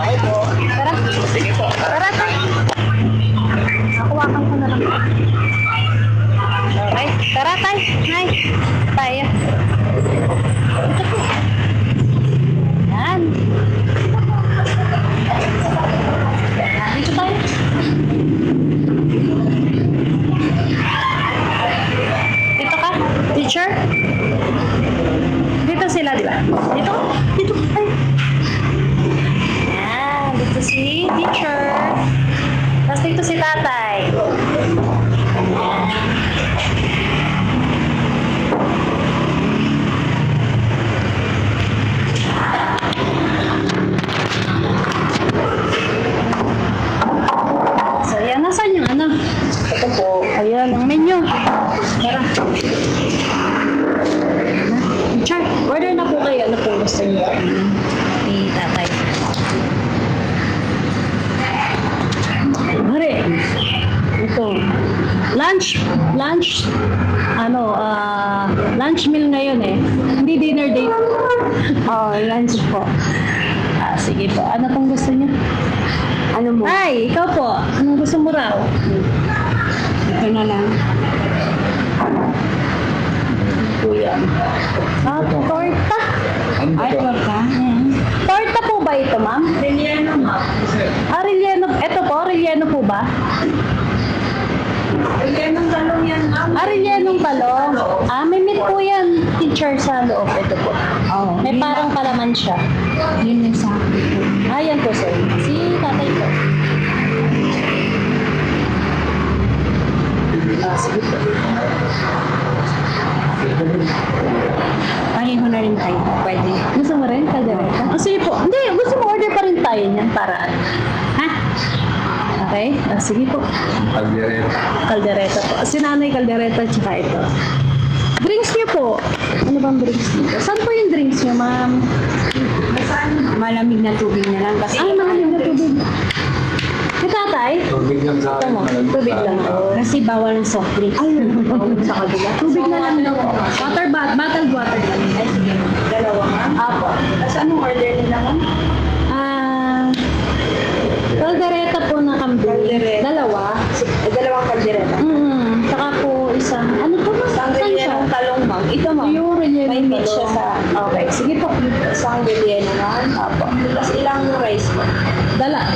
Okay po. Tara. Sige po. Tara, tay. Nakuwakan ko na lang. Okay. Tara, tay. Hi. Tayo. Ito po. Yan. Dito tayo. Dito ka, teacher. Dito sila, di ba? Dito. Dito. Ay. Yan. Dito si teacher. Tapos dito si tatay. Yan. So, yan. Nasaan yung ano? Ito po. Ayan, ang menu. Tara. Teacher, order na po kayo. Ano po gusto niyo? Ni tatay. Mare. Ito. Lunch, lunch meal ngayon eh. Hindi dinner date. Oh, lunch po. Sige po. Ano pong gusto niyo? Ano mo? Ay, ikaw po. Anong gusto mo raw? Ito na lang. Kuya. Torta. Ay, torta? Torta po ba ito, ma'am? Relleno, ma'am. Relleno. Ito po, relleno po ba? Rellenong talong yan, ma'am. Rellenong talong. May meat po yan, teacher, sa loob. Ito po. Oh, May parang palaman siya. yun yung sa akin po. Yan po, sir. Si tatay po. Sige po. Pareho na rin tayo. Pwede. Gusto mo rin, kaldereta? Sige po. Hindi, gusto mo order pa rin tayo niyan para, ha? Okay? Sige po. Kaldereta po. Si nanay kaldereta, tsaka ito. Drinks niyo po. Ano bang drinks niyo? Saan po yung drinks niyo, ma'am? Malamig na tubig na lang kasi Malamig na tubig. Si tatay? Tubig lang sa Ito mo, tubig lang. kasi bawal ng soft drink. Ay, sa kabila. Tubig na lang daw po. Bottled water lang. Ay, sige. Dalawa, ma'am. Apo. Tapos anong order nila, ma'am? Kaldereta po na kambing. Kaldereta. Dalawa. Dalawang kaldereta. Saka po isang, ano po ba? Isang rellenong talong, ma'am. Ito, ma'am. Yung relleno May meat siya sa... Okay, sige po. Isang relleno, ma'am. Apo. Tapos ilang rice po?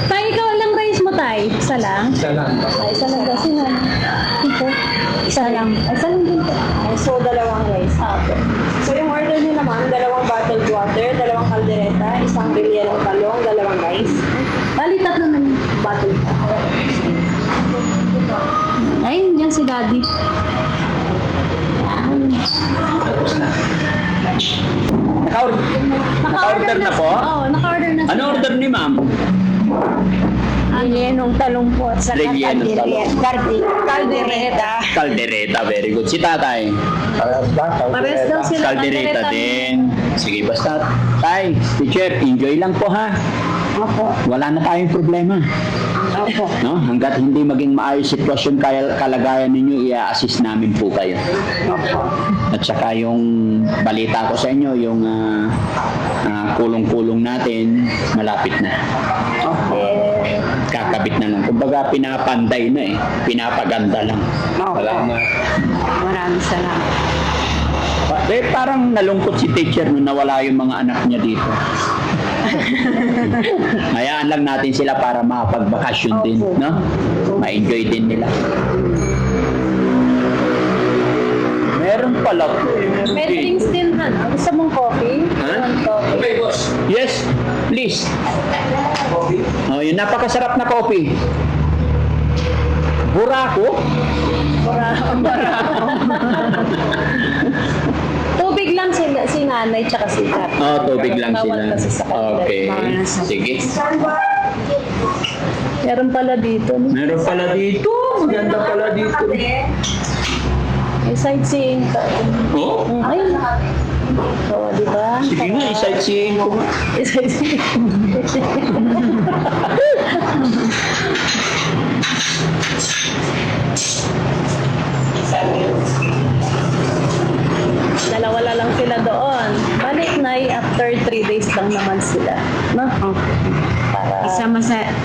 Tay, ikaw lang rice mo, tay? Isa lang? Isa lang. Isa lang kasi na. Ito. Isa lang. Isa lang din po. So, dalawang rice. Apo. So, yung order nila, ma'am, dalawang bottled water, dalawang kaldereta, isang rellenong talong, dalawang rice. Bali, tatlo ng bottle. Ay, yan si daddy. Yan. Naka-order na po? Oo, naka-order na Ano order ni ma'am? Rellenong talong po at saka Rellenong talong. kaldereta. Caldereta, very good. Si tatay? Pares daw sila. Caldereta din. Sige, basta. Tay, teacher, enjoy lang po ha. Opo. Wala na tayong problema. Opo. No? Hanggat hindi maging maayos sitwasyon kalagayan ninyo, i-assist namin po kayo. At saka yung balita ko sa inyo, yung kulong-kulong natin, malapit na. Kakabit na lang. Kumbaga, pinapanday na eh. Pinapaganda lang. Opo. Maraming salamat. Parang nalungkot si teacher nung nawala yung mga anak niya dito. Hayaan lang natin sila para makapagbakasyon din, no? Ma-enjoy din nila. Meron pala. May drinks din, Han. Gusto mong coffee? Huh? Yes, please. Oh, yung napakasarap na coffee. Burako? Tubig lang si nanay tsaka si tatay. Oh, tubig lang Bawal sila. kasi sa kanila. Okay. Bawal na Sige. Meron pala dito. Meron pala dito. Maganda pala dito. May sightseeing ka. Oh? Ay. Oo, di ba? Sige nga, i-sightseeing ko nga. Dalawa na lang sila doon. Balik na after 3 days lang naman sila. No? Para... Isa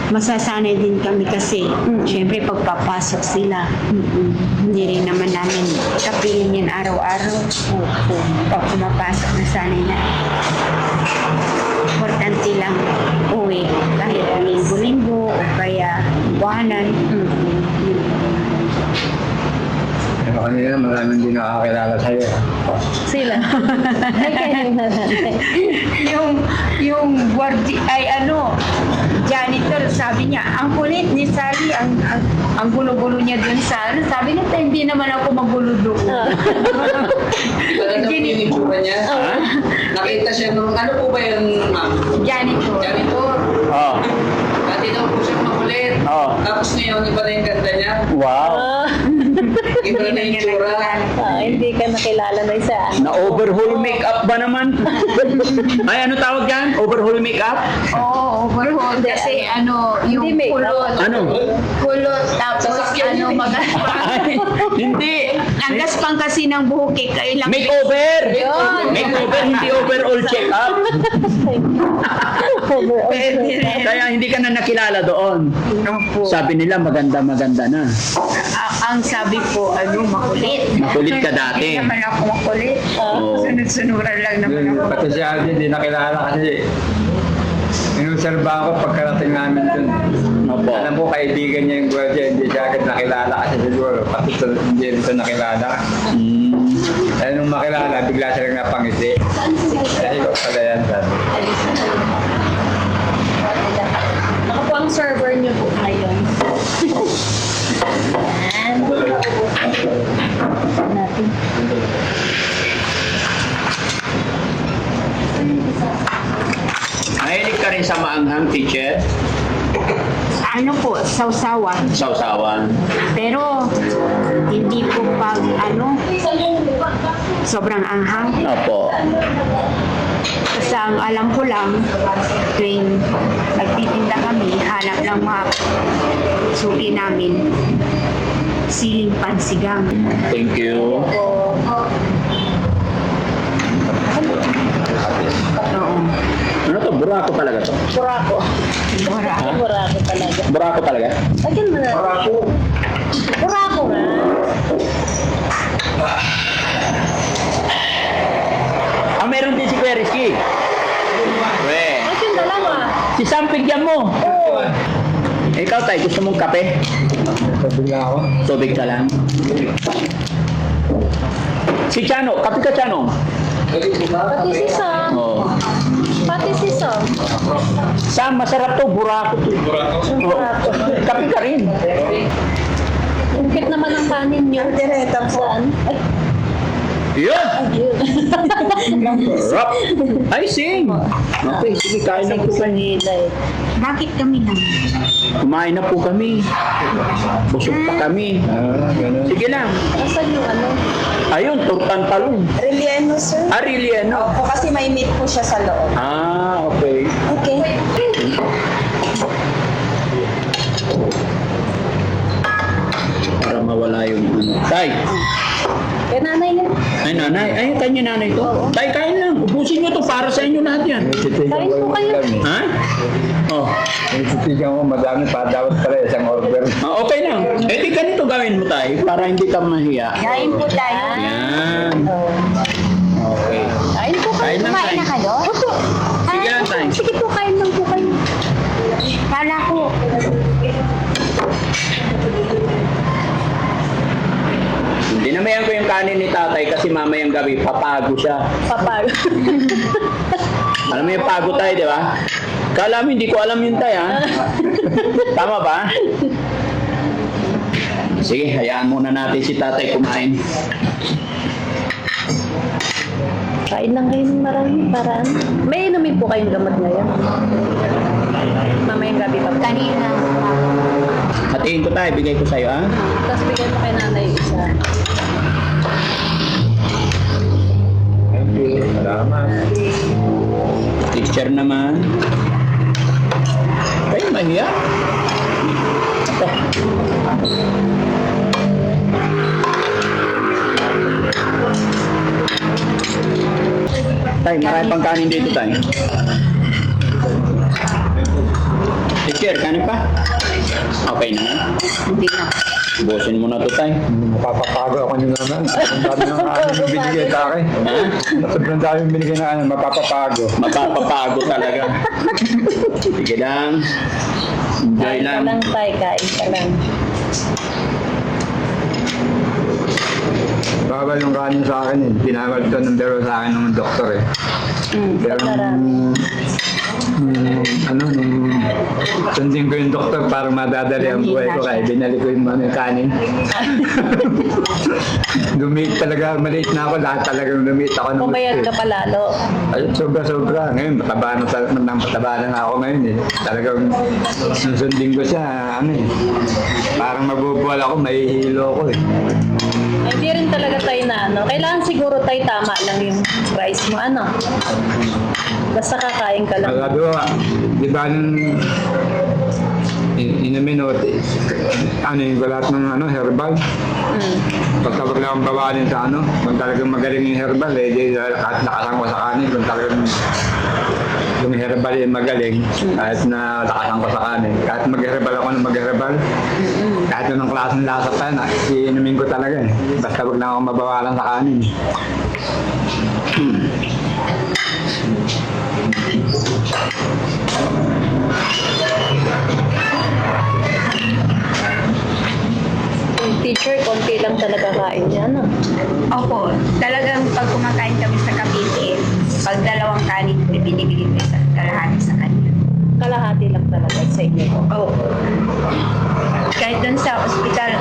masasanay din kami kasi syempre pagpapasok sila. Hindi rin naman namin kapihin yan araw-araw. Pag pumapasok na sanay na. Importante lang uwi kahit linggo-linggo o kaya buwanan. Pero kanina maraming hindi nakakilala sa'yo. Sila. Ay, kayo na natin. yung janitor, sabi niya, ang kulit ni Sally, ang gulo-gulo niya dun sa sabi niya, hindi naman ako magulo doon. Ano po yung itsura niya? Nakita siya nung, ano po ba yun, ma'am? Janitor. Janitor. Oh. Dati daw po siyang makulit. Oh. Tapos ngayon, iba na yung ganda niya. Wow. Iba na yung itsura. Hindi ka nakilala na isa. Na-overhaul makeup ba naman? Ay, ano tawag yan? Overhaul makeup? Oo, overhaul. Kasi yung Hindi makeup. kulot. Ano? Kulot, tapos magaspang. Ay, hindi. Ang gaspang kasi ng buhok eh, kailang Makeover! Makeover, hindi overall check-up. pwede rin. Kaya hindi ka na nakilala doon. Opo. Sabi nila maganda-maganda na. Ang sabi po, makulit. Makulit ka dati. Hindi naman ako makulit. Oo. Sunod-sunuran lang naman ako. Pati si Aldi, hindi nakilala kasi inuserba ako pagkarating namin dun. Opo. Alam ko, kaibigan niya yung gwardiya, hindi siya agad nakilala kasi siguro, pati hindi rin ito nakilala. Kaya nung makilala, bigla silang napangiti. Kasi ko pala yan, sabi. Ako po ang server niyo po ngayon. Yan. Natin. Mahilig ka rin sa maanghang, teacher? Ano po, sausawan. Sausawan. Pero, hindi po pag sobrang anghang. Opo. Basta ang alam ko lang, tuwing nagtitinda kami, hanap lang mga suki namin, siling pansigang. Thank you. Oo. Ano to? Burako talaga to? Burako. Bora. Burako talaga. Burako talaga? Lagyan mo na. Burako nga. Meron din si Kuya Rizky. We. At yung dalawa. Si Sam, bigyan mo. Oo. Ikaw tayo, gusto mong kape? Sabi nga ako. Tubig ka lang. Si Chano, kape ka Chano? Pati si Sam. Oo. Pati si Sam. Sam, masarap to, burako to. Burako. Kape ka rin. Ungkit naman ang kanin niyo. Diretang saan? Yun! Ayun. Sarap. Ay, sing. Okay, sige, kain na po kayo. Bakit kami lang? Kumain na po kami. Busog pa kami. Ganun. Sige lang. Asan yung ano? Ayun, tortang talong. Reliano, sir. Ah, really, ano? Opo, kasi may meat po siya sa loob. Ah, okay. Okay. Para mawala yung ano. Tay! Kaya nanay niya. Ay, nanay. Ay, kanya nanay to. Tay, kain lang. Ubusin nyo to para sa inyo lahat yan. Kain po kayo. Ha? Oh. Titigan ko, madami pa. Dapat pala isang order. Ah, okay lang. Eh, di ganito gawin mo tay para hindi ka mahiya. Kain po tayo. Yan. Okay. Kain po kayo. Kain lang Kumain tay. na kayo? Sige lang tay. Sige po, kain lang po kayo. Kala ko, Dinamayan ko yung kanin ni tatay kasi mamayang gabi papago siya. Papag. Alam mo yung pago tayo, di ba? Kala mo, hindi ko alam yun tayo, ha? Tama ba? Sige, hayaan muna natin si tatay kumain. Kain lang kayo ng marami para ano. May inumin po kayong gamot ngayon. Mamayang gabi pa. kanina. Hatiin ko tayo, bigay ko sa'yo, ha? Tapos bigay mo kay nanay isa. Thank you. Salamat. Teacher naman. Kayo mahiya? Ito. Tay, marami pang kanin dito, tay. Teacher, kanin pa? Okay na. Hindi na. Busin mo na to, tay. Mapapapago ako nyo naman. Ang dami ng kanin yung binigay sa akin. Ha? Sobrang dami yung binigay na kanin, mapapapago. Mapapapago talaga. Sige lang. Enjoy Kain ka lang. lang, tay. Kain ka lang. Bawal yung kanin sa akin eh. Pinawal to ng dero sa akin ng doktor eh. Pero nung sundin ko yung doktor para madadali ang buhay ko kaya binalik ko yung mga kanin. Lumit talaga, maliit na ako, lahat talagang lumit ako ng Pumayat ka pa lalo. Ay, sobra-sobra. Ngayon, mataba na ako ngayon eh. Talagang susundin ko siya, parang mabubuwal ako, mahihilo ako eh. Ay, hindi rin talaga tayo na ano. Kailangan siguro tayo tama lang yung price mo. Ano? Basta kakain ka lang. Sabi ko, di ba nung inumin o, yung lahat ng herbal. Pagka wag lang bawalin sa kung talagang magaling yung herbal, eh, di lakasan ko sa kanin. Kung talagang yung herbal yung magaling, kahit na lakasan ko sa kanin. Kahit mag-herbal ako ng mag-herbal, kahit anong klaseng lasa pa yan, iinumin ko talaga eh. Basta wag lang ako mabawalan sa kanin. Yung teacher, konti lang talaga kain niya. Ano? Opo, talagang pag kumakain kami sa Cavite, pag dalawang kanin, binibili ko sa kalahati sa kanya. Kalahati lang talaga sa inyo. Opo. Kahit doon sa ospital,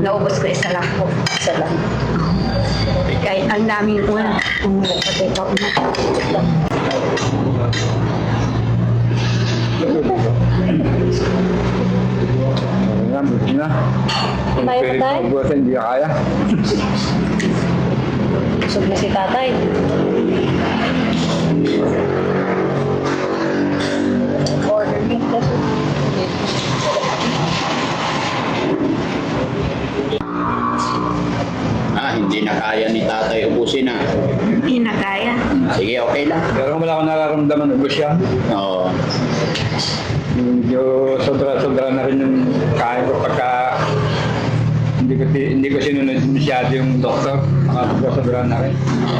naubos ko isa lang po. Isa lang. Kahit ang daming ulam. Buti na. Kung Kaya pwede ba tayo? magbuwasan, hindi ka kaya. Busog na si tatay. Order me. Hindi na kaya ni tatay ubusin na. Hindi na kaya. Sige, okay lang. Pero wala akong nararamdaman ubos siya. Oo. Medyo sobra-sobra na rin yung kain ko pagka hindi ko sinunod masyado yung doktor. Sobra-sobra na rin.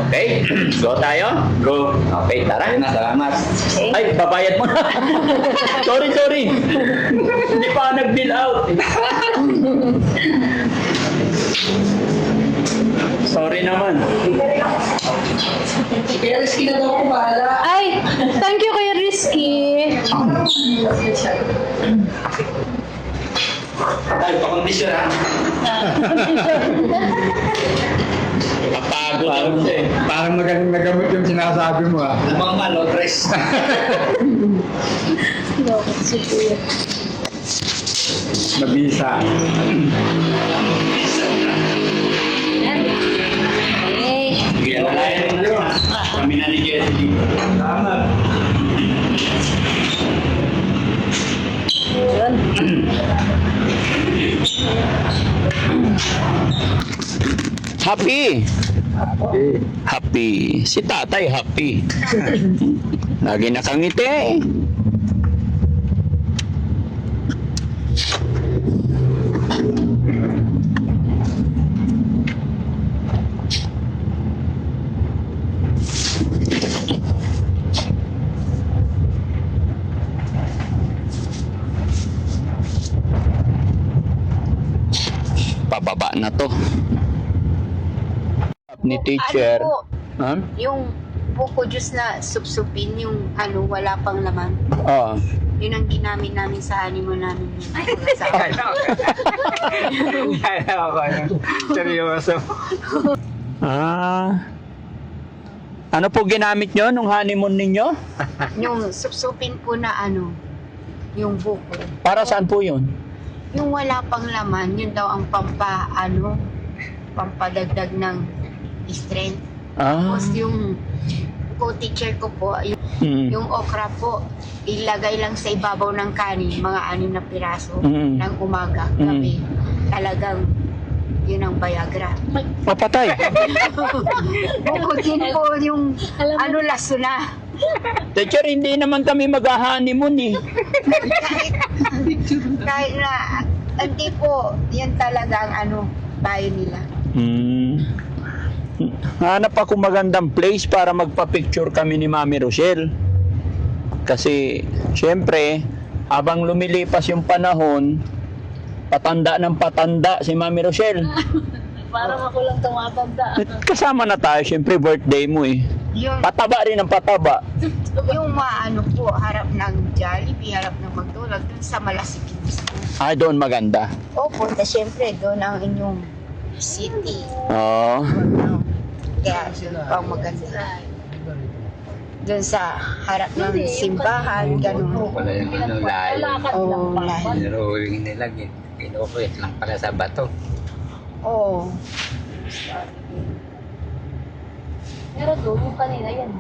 Okay, go tayo? Go. Okay, tara. Ayun na, salamat. Ay, babayad mo na. sorry. Hindi pa ako nag-bill out. Sorry naman. Kaya risky na daw ako bahala. Ay, thank you kay Risky. Ay, pakondisyon ha. Kapagod ako siya eh. Parang magaling na gamot yung sinasabi mo ah. Lamang malo, tres. Mabisa. Sige, nalayan mo. Kami na ni Jesse dito. Salamat. Yun. Happy. Okay. Happy. Si tatay happy. Lagi nakangiti. Pababa na to. Ni teacher. Ano po, Ha? yung buko juice na supsupin, yung wala pang laman. Oo. Yun ang ginamit namin sa honeymoon namin. Seryoso. Ano po ginamit nyo nung honeymoon ninyo? Yung supsupin po na yung buko. Para saan po yun? Yung wala pang laman, yun daw ang pampadagdag ng strength. Tapos yung co-teacher ko po, yung okra po, ilagay lang sa ibabaw ng kanin, mga 6 na piraso ng umaga, gabi. Talagang Yun ang Viagra. Papatay. Bukod din po yung laso na. Teacher, hindi naman kami mag-honeymoon eh. Kahit na, hindi po, yun talagang tayo nila. Hanap ako magandang place para magpa-picture kami ni Mami Rochelle. Kasi, syempre, habang lumilipas yung panahon, patanda ng patanda si Mami Rochelle. Parang ako lang tumatanda. Kasama na tayo, syempre, birthday mo eh. Yung, Pataba rin ang pataba. yung po, harap ng Jollibee, harap ng McDonald's, dun sa Malasikin mismo. Ay, doon maganda. Opo, na syempre, doon ang inyong city. Oo. Kaya doon pang maganda. Doon sa harap ng simbahan, ganun. Wala yung layo. Oo, lahi. Niruwing nila, kinukulit lang pala sa bato. Oo. Pero doon yung kanina yan.